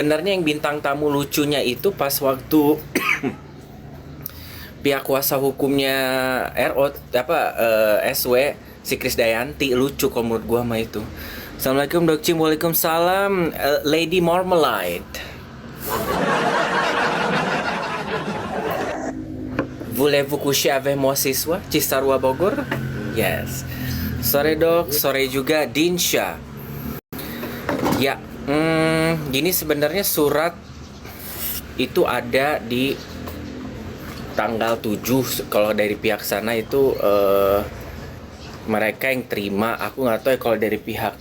Sebenarnya yang bintang tamu lucunya itu pas waktu pihak kuasa hukumnya RO SW si Krisdayanti lucu kalau menurut gua mah itu. Assalamualaikum Dok Cim, waalaikumsalam. Lady Marmalade. Voulez-vous coucher avec moi ce soir? Cisarua Bogor? Yes. Sore Dok, sore juga Dinsya. Ya, gini sebenarnya surat itu ada di tanggal 7 kalau dari pihak sana itu mereka yang terima. Aku nggak tahu ya kalau dari pihak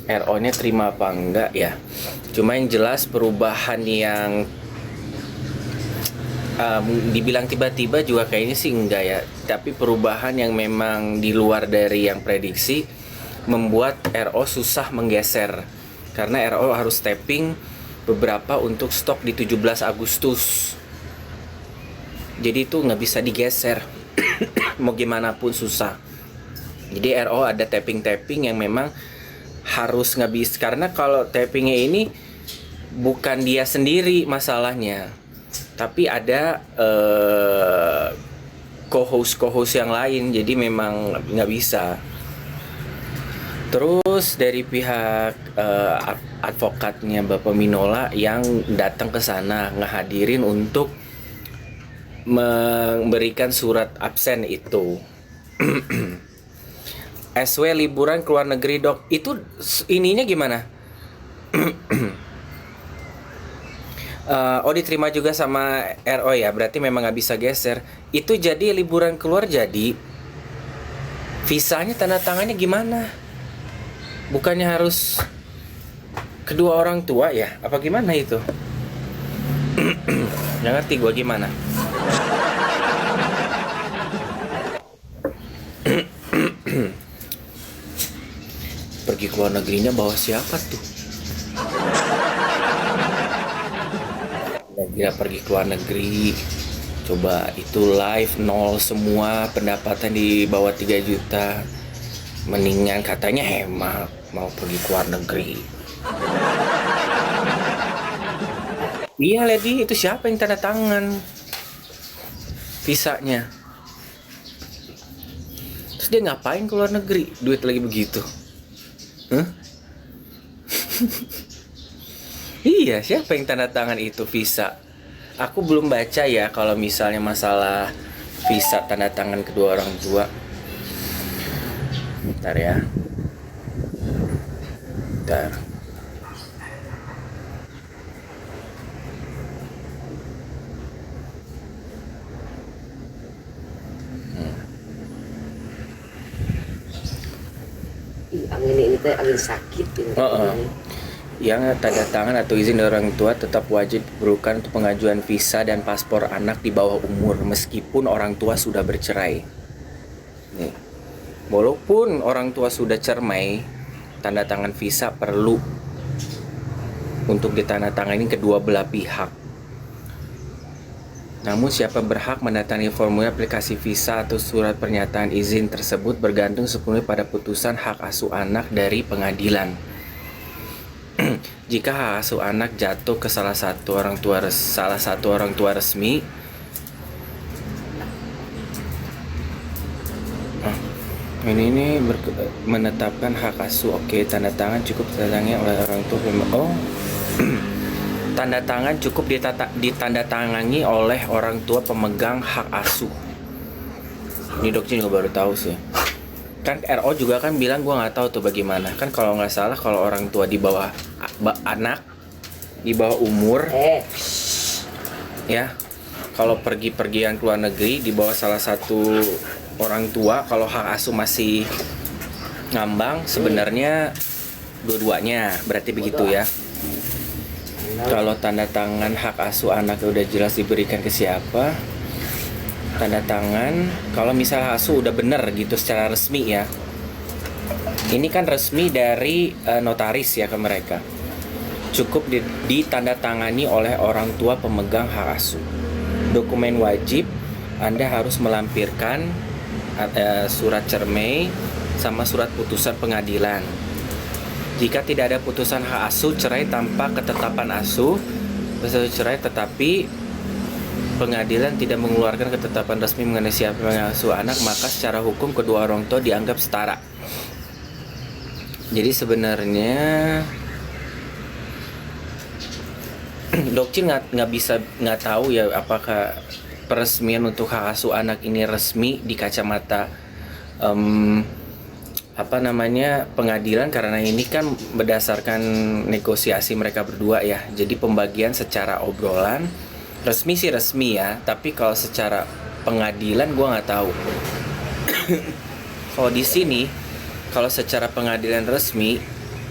RO-nya terima apa enggak ya. Cuma yang jelas perubahan yang dibilang tiba-tiba juga kayaknya sih enggak ya. Tapi perubahan yang memang di luar dari yang prediksi membuat RO susah menggeser. Karena RO harus tapping beberapa untuk stok di 17 Agustus. Jadi itu nggak bisa digeser. Mau gimana pun susah. Jadi RO ada tapping-tapping yang memang harus nggak bisa. Karena kalau tappingnya ini bukan dia sendiri masalahnya. Tapi ada co-host yang lain. Jadi memang nggak bisa. Terus dari pihak advokatnya Bapak Minola yang datang ke sana ngehadirin untuk memberikan surat absen itu. SW liburan ke luar negeri Dok. Itu ininya gimana? Oh diterima juga sama RO ya. Berarti memang nggak bisa geser. Itu jadi liburan keluar jadi visanya tanda tangannya gimana? Bukannya harus kedua orang tua ya? Apa gimana itu? Nggak ngerti gue gimana. Pergi ke luar negerinya bawa siapa tuh? Kira pergi ke luar negeri, coba itu live nol semua, pendapatan di bawah 3 juta. Mendingan katanya hemat, mau pergi ke luar negeri. Iya Lady, itu siapa yang tanda tangan visanya? Terus dia ngapain ke luar negeri? Duit lagi begitu. Huh? Iya, siapa yang tanda tangan itu visa? Aku belum baca ya kalau misalnya masalah visa tanda tangan kedua orang tua. Bentar ya. Bentar. Angin ini teh angin sakit ini. Yang tanda tangan atau izin dari orang tua tetap wajib diperlukan untuk pengajuan visa dan paspor anak di bawah umur meskipun orang tua sudah bercerai. Nih. Walaupun orang tua sudah cerai, tanda tangan visa perlu untuk ditandatangani kedua belah pihak. Namun siapa berhak mendatangi formulir aplikasi visa atau surat pernyataan izin tersebut bergantung sepenuhnya pada putusan hak asuh anak dari pengadilan. Jika hak asuh anak jatuh ke salah satu orang tua resmi, ini menetapkan hak asuh. Oke, tanda tangan cukup ditandatangani oleh orang tua. Tanda tangan cukup ditandatangani oleh orang tua pemegang hak asuh. Ini dokter juga baru tahu sih. Kan RO juga kan bilang gue nggak tahu tuh bagaimana. Kan kalau nggak salah kalau orang tua di bawah anak di bawah umur, ya kalau pergi-pergian ke luar negeri di bawah salah satu orang tua, kalau hak asuh masih ngambang sebenarnya dua-duanya berarti begitu ya. Kalau tanda tangan hak asuh anak udah jelas diberikan ke siapa, tanda tangan kalau misalnya hak asuh udah bener gitu secara resmi ya. Ini kan resmi dari notaris ya ke mereka. Cukup ditandatangani oleh orang tua pemegang hak asuh. Dokumen wajib Anda harus melampirkan surat cermai sama surat putusan pengadilan. Jika tidak ada putusan hak asuh cerai tanpa ketetapan asuh, peserta cerai tetapi pengadilan tidak mengeluarkan ketetapan resmi mengenai siapa yang mengasuh anak, maka secara hukum kedua orang tua dianggap setara. Jadi sebenarnya Dokcin nggak tahu ya apakah peresmian untuk hak asuh anak ini resmi di kacamata pengadilan, karena ini kan berdasarkan negosiasi mereka berdua ya. Jadi pembagian secara obrolan resmi sih resmi ya, tapi kalau secara pengadilan gue nggak tahu. Kalau di sini kalau secara pengadilan resmi,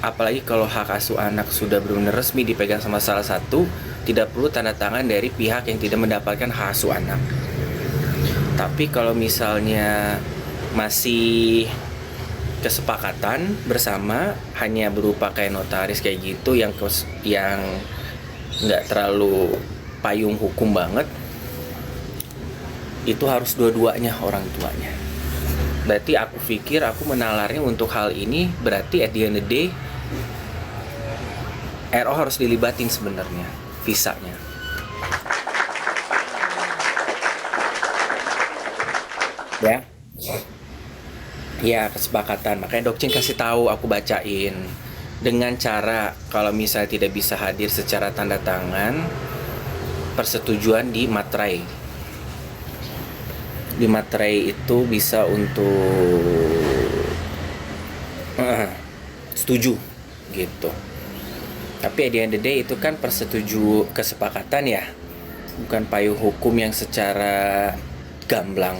apalagi kalau hak asuh anak sudah benar-benar resmi dipegang sama salah satu, tidak perlu tanda tangan dari pihak yang tidak mendapatkan hak asuh anak. Tapi kalau misalnya masih kesepakatan bersama hanya berupa kayak notaris kayak gitu yang nggak terlalu payung hukum banget, itu harus dua-duanya orang tuanya. Berarti aku pikir aku menalarnya untuk hal ini, berarti at the end of the day RO harus dilibatin sebenarnya visanya. Ya kesepakatan. Makanya Dokcin kasih tahu, aku bacain dengan cara kalau misalnya tidak bisa hadir secara tanda tangan, persetujuan di materai. Di materai itu bisa untuk setuju gitu. Tapi at the end of the day itu kan kesepakatan ya, bukan payung hukum yang secara gamblang.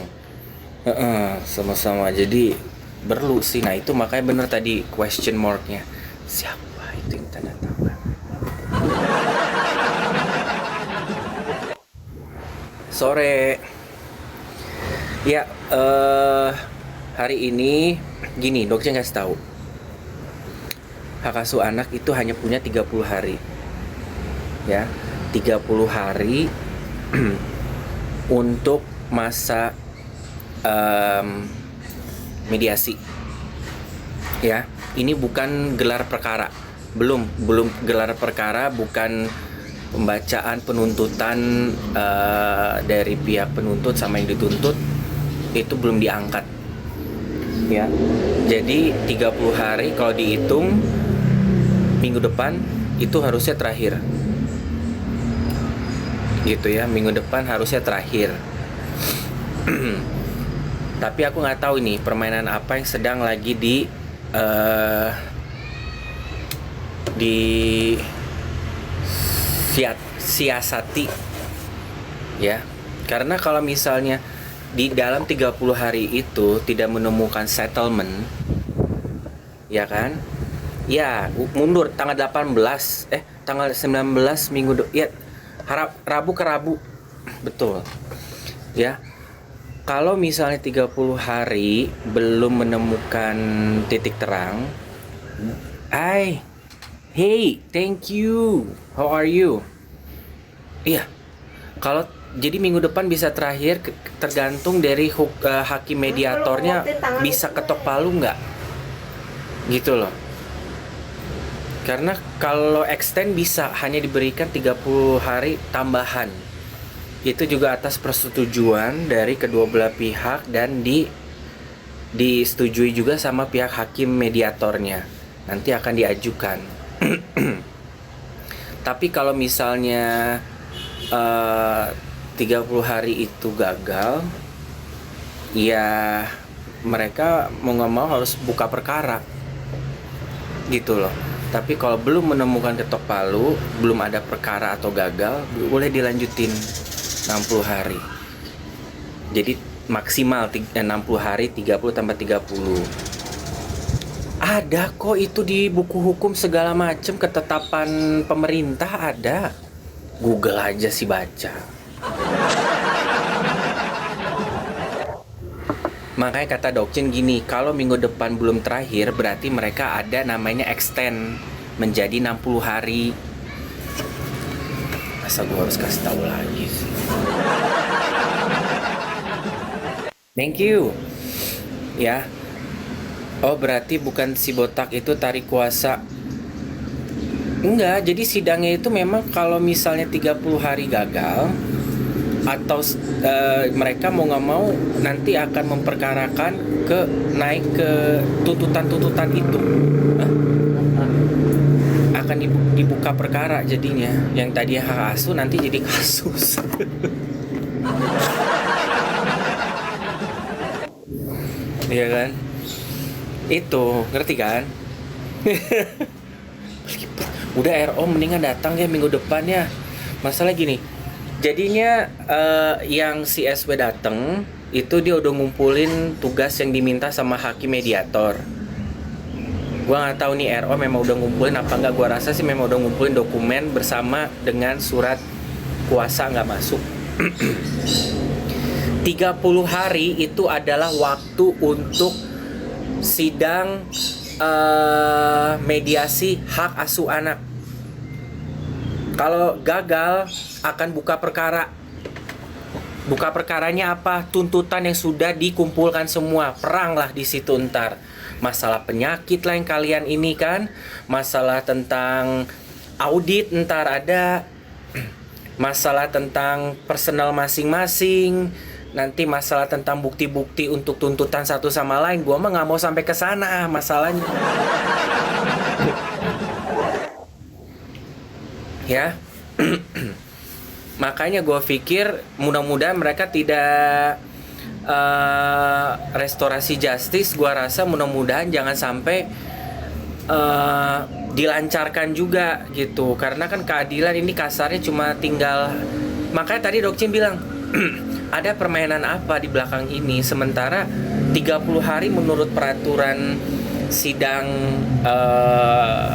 Sama-sama. Jadi perlu sih. Nah itu makanya bener tadi question marknya, siapa itu yang tanda tangan. Sore ya, hari ini gini, Dokcin kasih tahu, hak asuh anak itu hanya punya 30 hari ya, 30 hari untuk masa mediasi ya. Ini bukan gelar perkara, belum gelar perkara, bukan pembacaan penuntutan dari pihak penuntut sama yang dituntut, itu belum diangkat ya. Jadi 30 hari kalau dihitung minggu depan itu harusnya terakhir gitu ya, minggu depan harusnya terakhir. Tapi aku nggak tahu nih permainan apa yang sedang lagi siasati ya. Karena kalau misalnya di dalam 30 hari itu tidak menemukan settlement ya kan, ya mundur tanggal 19 Rabu ke Rabu, betul ya. Kalau misalnya 30 hari belum menemukan titik terang, hey, thank you, how are you? Iya, kalau jadi minggu depan bisa terakhir, tergantung dari hakim mediatornya bisa ketok palu nggak, gitu loh. Karena kalau extend bisa hanya diberikan 30 hari tambahan. Itu juga atas persetujuan dari kedua belah pihak dan disetujui juga sama pihak hakim mediatornya. Nanti akan diajukan. Tapi kalau misalnya 30 hari itu gagal, ya mereka mau nggak mau harus buka perkara gitu loh. Tapi kalau belum menemukan ketok palu, belum ada perkara atau gagal, boleh dilanjutin 60 hari. Jadi maksimal 60 hari, 30 tambah 30. Ada kok itu di buku hukum segala macam, ketetapan pemerintah ada. Google aja sih baca. Makanya kata Dokcin gini, kalau minggu depan belum terakhir berarti mereka ada namanya extend menjadi 60 hari. Masa gue harus kasih tahu lagi sih. Thank you. Ya. Oh berarti bukan si botak itu tarik kuasa Enggak, jadi sidangnya itu memang kalau misalnya 30 hari gagal atau mereka mau nggak mau nanti akan memperkarakan ke naik ke tuntutan-tuntutan itu. Hah? Akan dibuka perkara jadinya. Yang tadi hak asuh nanti jadi kasus. Iya kan? Itu, ngerti kan? Udah RO mendingan datang ya minggu depan ya. Masalah gini, jadinya yang si SW datang itu dia udah ngumpulin tugas yang diminta sama hakim mediator. Gua nggak tahu nih RO memang udah ngumpulin apa nggak. Gua rasa sih memang udah ngumpulin dokumen bersama dengan surat kuasa nggak masuk. 30 hari itu adalah waktu untuk sidang mediasi hak asuh anak. Kalau gagal akan buka perkara. Buka perkaranya apa? Tuntutan yang sudah dikumpulkan semua. Perang lah di situ ntar. Masalah penyakit lah yang kalian ini kan. Masalah tentang audit ntar ada. Masalah tentang personal masing-masing. Nanti masalah tentang bukti-bukti untuk tuntutan satu sama lain. Gua mah nggak mau sampai ke sana masalahnya. Ya. Makanya gue pikir mudah-mudahan mereka tidak restorasi justice. Gue rasa mudah-mudahan jangan sampai dilancarkan juga gitu. Karena kan keadilan ini kasarnya cuma tinggal. Makanya tadi Dokcin bilang ada permainan apa di belakang ini. Sementara 30 hari menurut peraturan sidang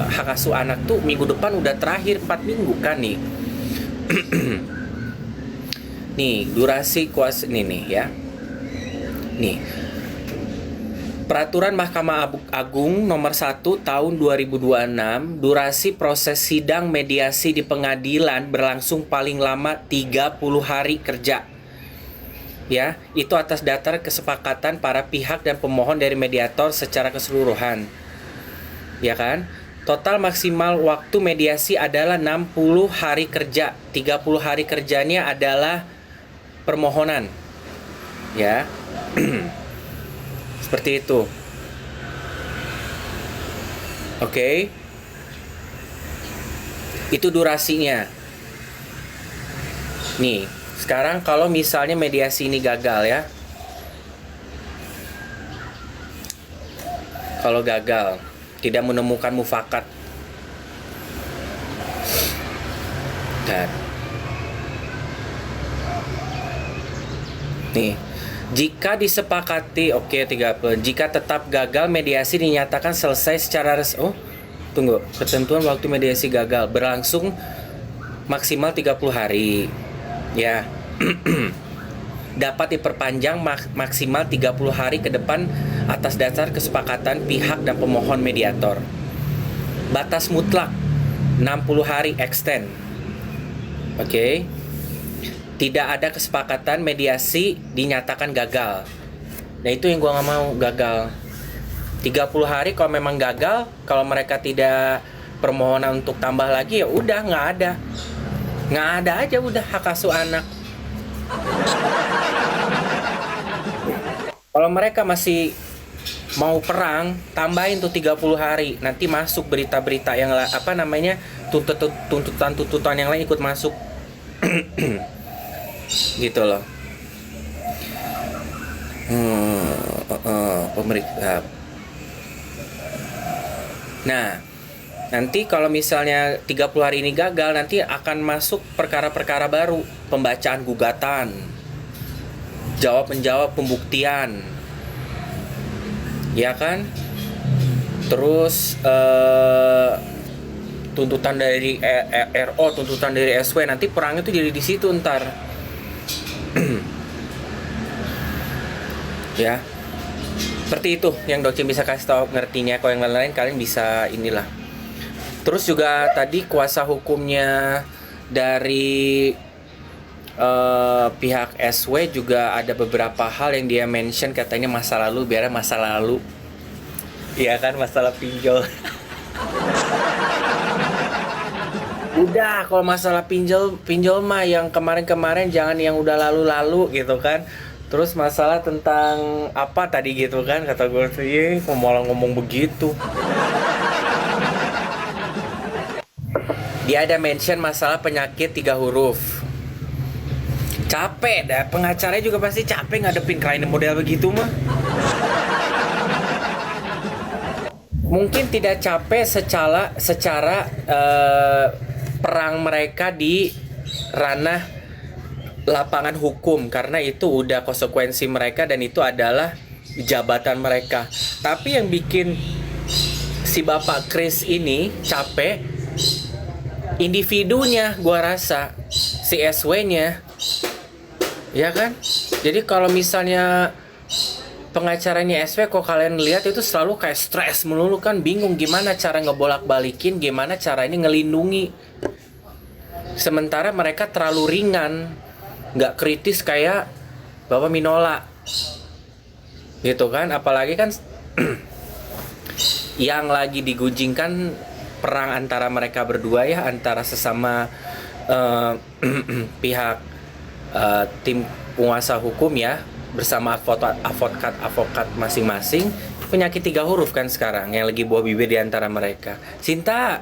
hak asuh anak tuh minggu depan udah terakhir 4 minggu kan nih. Nih durasi kuasa ini nih ya. Nih peraturan Mahkamah Agung nomor 1 tahun 2026, durasi proses sidang mediasi di pengadilan berlangsung paling lama 30 hari kerja. Ya, itu atas dasar kesepakatan para pihak dan pemohon dari mediator secara keseluruhan. Ya kan? Total maksimal waktu mediasi adalah 60 hari kerja. 30 hari kerjanya adalah permohonan. Ya. Seperti itu. Oke. Itu durasinya. Nih, sekarang kalau misalnya mediasi ini gagal ya. Kalau gagal, tidak menemukan mufakat. Dan nih, jika disepakati, oke 30. Jika tetap gagal, mediasi dinyatakan selesai secara resmi. Oh, tunggu. Ketentuan waktu mediasi gagal berlangsung maksimal 30 hari. Ya. Dapat diperpanjang maksimal 30 hari ke depan atas dasar kesepakatan pihak dan pemohon mediator. Batas mutlak 60 hari extend. Oke. Tidak ada kesepakatan mediasi dinyatakan gagal. Nah itu yang gua nggak mau, gagal. 30 hari kalau memang gagal, kalau mereka tidak permohonan untuk tambah lagi ya udah nggak ada. Nggak ada aja udah hak asuh anak. Kalau mereka masih mau perang, tambahin tuh 30 hari. Nanti masuk berita-berita yang apa namanya? tuntutan-tuntutan yang lain ikut masuk. Gitu loh. Pemerintah. Nah, nanti kalau misalnya 30 hari ini gagal, nanti akan masuk perkara-perkara baru, pembacaan gugatan, jawab-menjawab pembuktian. Ya kan? Terus tuntutan dari RO, tuntutan dari SW, nanti perangnya tuh jadi di situ ntar. Ya. Seperti itu yang Docin bisa kasih tahu ngertinya. Kalau yang lain-lain kalian bisa inilah. Terus juga tadi kuasa hukumnya dari pihak SW juga ada beberapa hal yang dia mention, katanya masa lalu, biar masa lalu. Iya kan, masalah pinjol. Udah, kalau masalah pinjol mah yang kemarin-kemarin, jangan yang udah lalu-lalu gitu kan. Terus masalah tentang apa tadi gitu kan, kata gue tuh, kok malah ngomong begitu. Dia ada mention masalah penyakit 3 huruf. Capek dah, pengacaranya juga pasti capek ngadepin klien model begitu mah. Mungkin tidak capek secara perang mereka di ranah lapangan hukum, karena itu udah konsekuensi mereka dan itu adalah jabatan mereka. Tapi yang bikin si Bapak Chris ini capek individunya, gua rasa si SW-nya. Ya kan? Jadi kalau misalnya pengacaranya SW, kok kalian lihat itu selalu kayak stres melulu kan, bingung gimana cara ngebolak-balikin, gimana cara ini ngelindungi. Sementara mereka terlalu ringan, nggak kritis kayak Bapak Minola. Gitu kan, apalagi kan yang lagi digujingkan perang antara mereka berdua ya, antara sesama pihak tim penguasa hukum ya, bersama advokat masing-masing. Penyakit 3 huruf kan sekarang yang lagi buah bibir di antara mereka. Sinta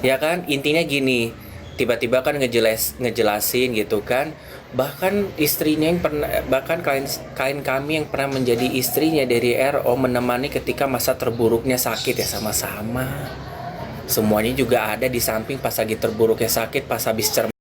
ya kan, intinya gini, tiba-tiba kan ngejelasin gitu kan, bahkan istrinya yang pernah, bahkan klien kami yang pernah menjadi istrinya dari RO menemani ketika masa terburuknya sakit ya, sama-sama semuanya juga ada di samping pas lagi terburuknya sakit, pas habis